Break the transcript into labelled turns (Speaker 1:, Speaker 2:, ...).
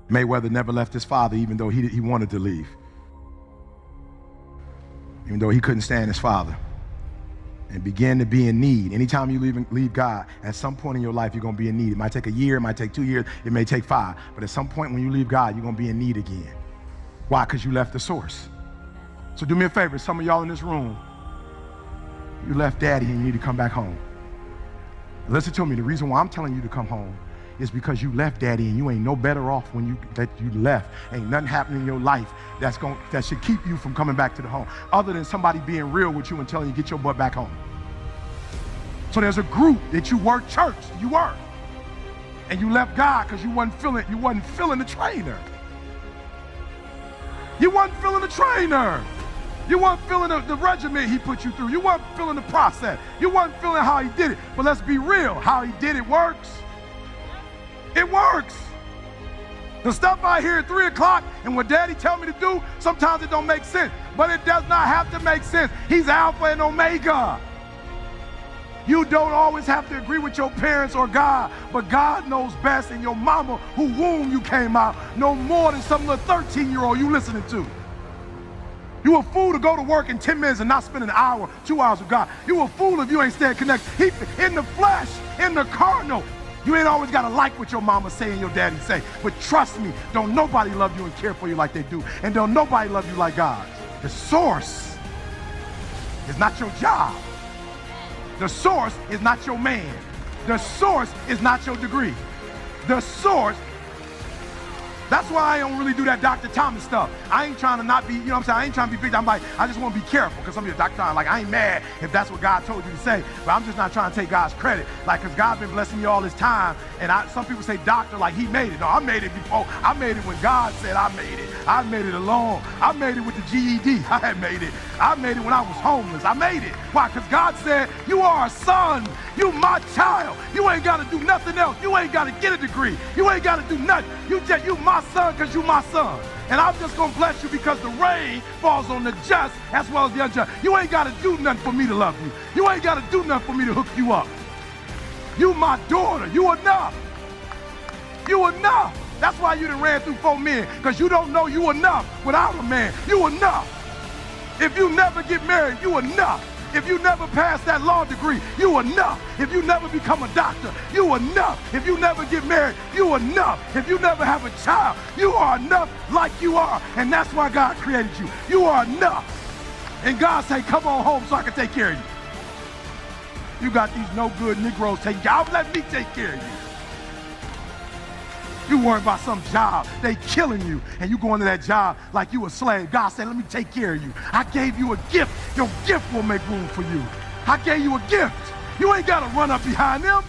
Speaker 1: Mayweather never left his father even though he wanted to leave. Even though he couldn't stand his father. And began to be in need. Anytime you leave God, at some point in your life, you're going to be in need. It might take a year, it might take 2 years, it may take 5. But at some point when you leave God, you're going to be in need again. Why? Because you left the source. So do me a favor, some of y'all in this room, you left daddy and you need to come back home. Listen to me, the reason why I'm telling you to come home is because you left daddy and you ain't no better off when that you left. Ain't nothing happening in your life that should keep you from coming back to the home, other than somebody being real with you and telling you get your butt back home. So there's a group that you were church, you were, and you left God because you wasn't feeling the trainer. You wasn't feeling the trainer. You weren't feeling the regimen he put you through. You weren't feeling the process. You weren't feeling how he did it. But let's be real, how he did it works. It works. The stuff I hear at 3 o'clock and what daddy tell me to do, sometimes it don't make sense, but it does not have to make sense. He's Alpha and Omega. You don't always have to agree with your parents or God, but God knows best, and your mama, who womb you came out, know more than some little 13-year-old you listening to. You a fool to go to work in 10 minutes and not spend an hour, 2 hours with God. You a fool if you ain't staying connected. In the flesh, in the carnal. You ain't always gotta like what your mama say and your daddy say, but trust me, don't nobody love you and care for you like they do, and don't nobody love you like God. The source is not your job. The source is not your man. The source is not your degree. The source. That's why I don't really do that Dr. Thomas stuff. I ain't trying to not be, you know what I'm saying? I ain't trying to be big. I'm like, I just want to be careful because some of you Dr. Thomas, like, I ain't mad if that's what God told you to say, but I'm just not trying to take God's credit. Like, because God's been blessing me all this time, and some people say doctor like he made it. No, I made it before. I made it when God said I made it. I made it alone. I made it with the GED. I had made it. I made it when I was homeless. I made it. Why? Because God said, you are a son. You my child. You ain't got to do nothing else. You ain't got to get a degree. You ain't got to do nothing. You my son because you my son. And I'm just going to bless you because the rain falls on the just as well as the unjust. You ain't got to do nothing for me to love you. You ain't got to do nothing for me to hook you up. You my daughter. You enough. You enough. That's why you done ran through 4 men, because you don't know you enough without a man. You enough. If you never get married, you enough. If you never pass that law degree, you enough. If you never become a doctor, you enough. If you never get married, you enough. If you never have a child, you are enough like you are. And that's why God created you. You are enough. And God say, come on home so I can take care of you. You got these no good Negroes taking care of you. Let me take care of you. You worried about some job, they killing you, and you going to that job like you a slave. God said, let me take care of you. I gave you a gift. Your gift will make room for you. I gave you a gift. You ain't got to run up behind them.